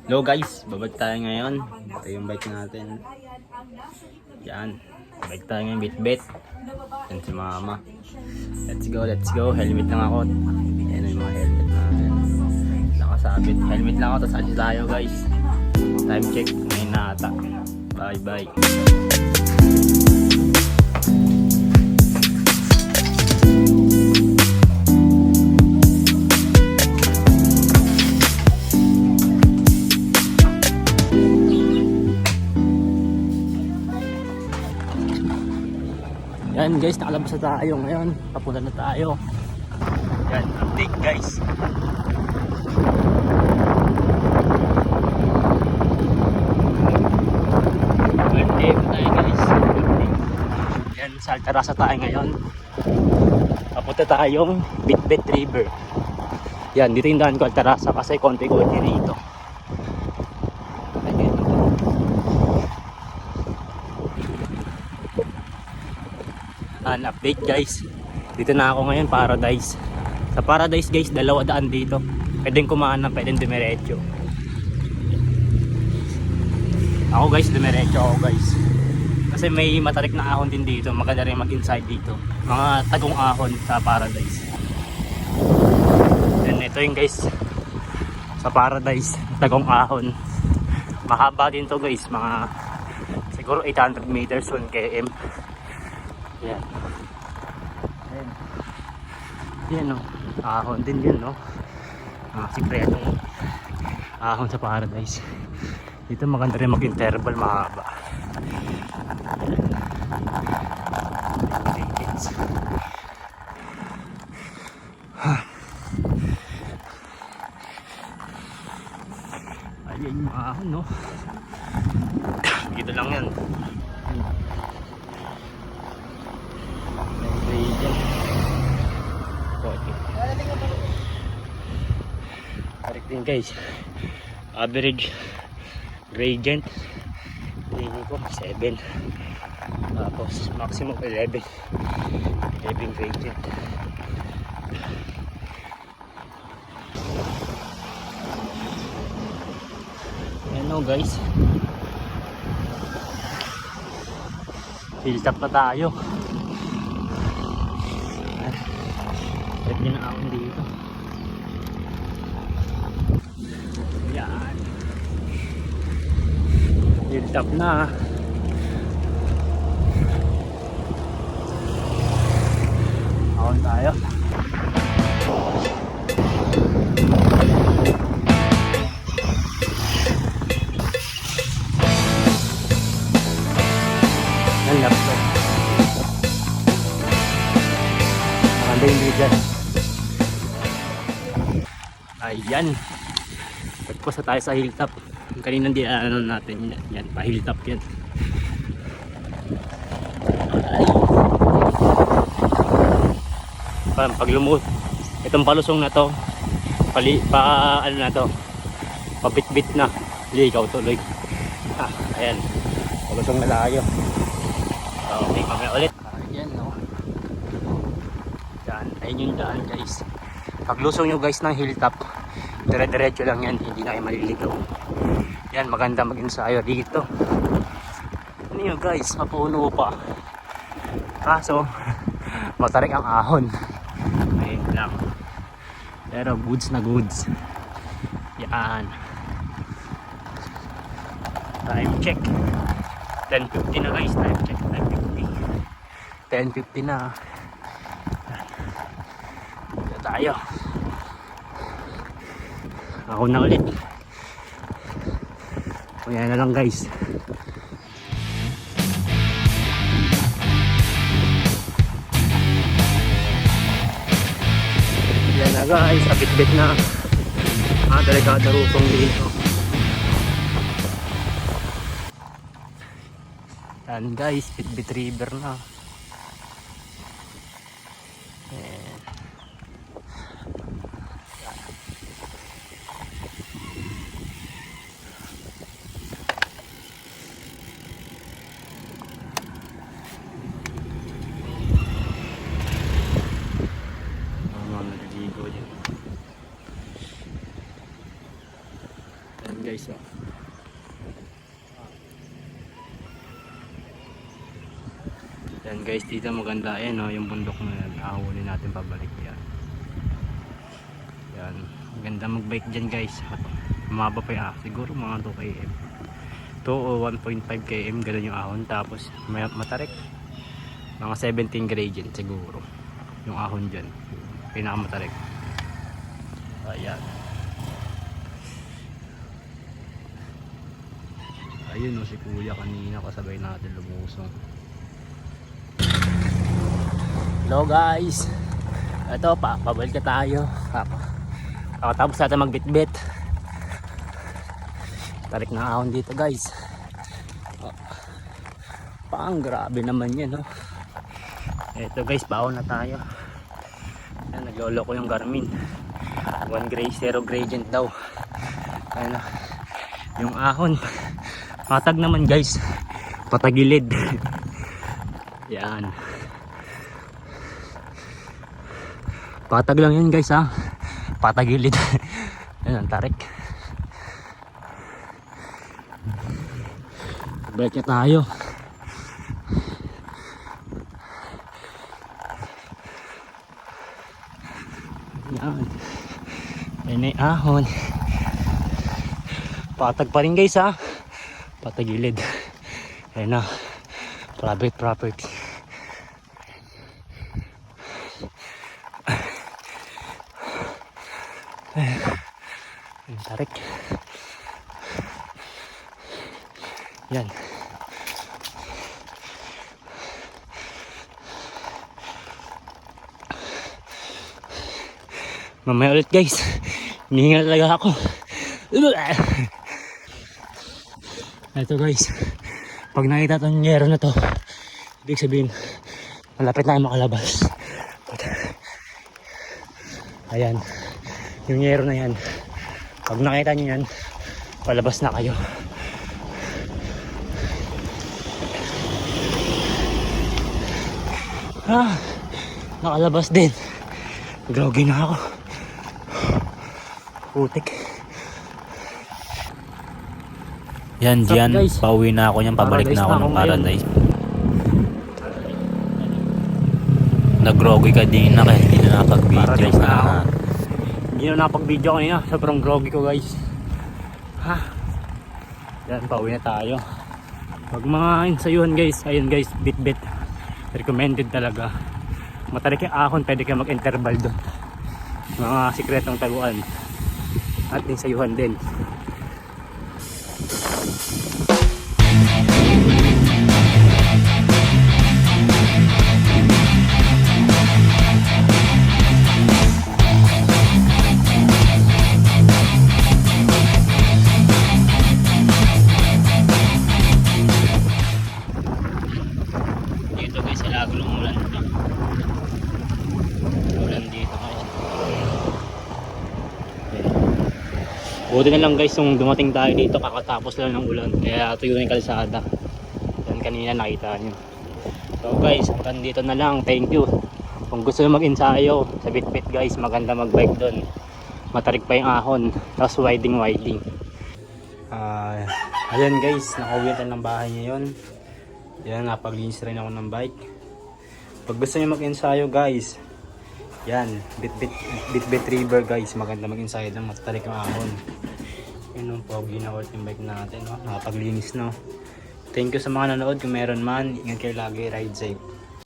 Hello guys, babalik tayo ngayon. Ito yung bike natin. Yan, bike tayo ngayon, bit-bit. Yan si mama. Let's go, let's go. Helmet lang ako. Yan yung mga helmet natin. Nakasabit. Helmet lang ako, tapos alis tayo guys. Time check, ngayon na ata. Bye bye. Yan guys, nakalabas na tayo ngayon. Papunta na tayo. Yan, update guys. Update na tayo guys. Yan, sa Altarasa tayo ngayon. Papunta tayong Bitbit River. Yan, dito yung daan ko Altarasa kasi konti-konti rito. An update guys, dito na ako ngayon, Paradise. Sa Paradise guys, 2 daan dito. Pwedeng kumanan, pwedeng dumiretso. Ako guys, dumiretso ako guys. Kasi may matarik na ahon din dito. Maganda rin mag-inside dito. Mga tagong ahon sa Paradise. And ito yung guys, sa Paradise, tagong ahon. Mahaba din to guys, mga siguro 800 meters 1 km. Yan. Ayan. Yan o. Ahon din yun no. Mga sikretong ahon sa Paradise. Dito maganda rin mag-interval, mahaba. Ayan yung ahon no. Dito lang yan. Correct guys, average gradient tingin ko 7, tapos maximum 11 gradient. Ayan o guys, hilltop na tayo. Pwede na ako dito. Yan. Hilltop na. Ahon tayo. Ang laptop. Maganda yung bigyan. Ayan. Pagpasa tayo sa hilltop. Kaninang dinaanan natin yan. Pa hilltop yan. Parang pag lumut itong palusong na to, ano na to, pabit-bit na. Ligaw tuloy. Ayan. Palusong na tayo. Okay, mamaya ulit. Ayan no. Yan. Ayun yung daan guys. Paglusong nyo guys ng hilltop, dire-diretso lang yan, hindi na kayo maliligaw. Yan, maganda mag-ensayo dito. Ano yun guys, mapuno pa. Kaso, matarik ang ahon. Ayun lang. Pero goods na goods. Yan. Time check. 10:50 na guys, time check. 10:50 na. Dito tayo. Ako na ulit. Kaya na lang guys. Yan na guys, abit-bit na. Delikado rusong dito. Yan guys, Bitbit River na. guys. Oh. Yan guys, dito maganda no, yung bundok na yan. Ahuli natin pabalik yan. Yan, maganda mag-bike dyan guys. Mababa pa yung siguro mga 2 km. 2 o 1.5 km ganun yung ahon. Tapos matarik. Mga 17 gradient siguro. Yung ahon dyan. Pinakamatarik. Ayan. Ayun o si kuya kanina kasabay natin lumusong. Hello guys, ito pabalik ka tayo. Tapos natin magbitbit. Tarik na ahon dito guys. Pang grabe naman yan no. Ito guys, baon na tayo. Ayan, naglolo ko yung Garmin 0 gradient daw. Ayan na yung ahon. Patag naman guys, patagilid. Yan. Patag lang yun guys ha. Patagilid. Ayan ang tarik. Balik na tayo. Yan. Ayan ay ahon. Patag pa rin guys ha. Patagilid. Ayan na. Private property. Ayan, tarik. Yan. Mamaya ulit guys. Hinihingal talaga ako. Ito guys. Pag nakita itong yero na to, ibig sabihin, malapit na kayo makalabas. Ayan. Yung yero na yan. Pag nakita nyo yan, palabas na kayo. Nakalabas din. Groggy na ako. Putik. Yan dyan, pauwi na ako niyan, pabalik na ako ng Paradise. Nag-groggy ka din na kaya hindi na napag-video. Hindi na napag-video kanina, sobrang groggy ko guys. Yan, pauwi na tayo. Pag mga ensayuhan guys, ayun guys, bit-bit. Recommended talaga. Matarik yung ahon, pwede kayo mag-interval doon. Mga sikretong taguan. At ensayuhan din. Dito guys, sa lago ng ulan. Ulan dito guys. Buti na lang guys yung dumating tayo dito, kakatapos lang ng ulan. Kaya tuyo na yung kalsada. Yan kanina nakita nyo. So guys, hanggang dito na lang. Thank you. Kung gusto nyo mag-ensayo sa Bitbit guys, maganda mag-bike doon. Matarik pa yung ahon. Tapos winding. Ayan guys, nakauwi tayo ng bahay ngayon. Yan, napaglinis rin ako ng bike. Pag gusto nyo mag-ensayo guys, yan, Bitbit River guys, maganda mag-ensayo doon, matarik yung ahon. Yun yung pogi na worth yung bike natin, no? Nakapaglinis no. Thank you sa mga nanood, kung meron man, ingat kayo lagi, ride safe.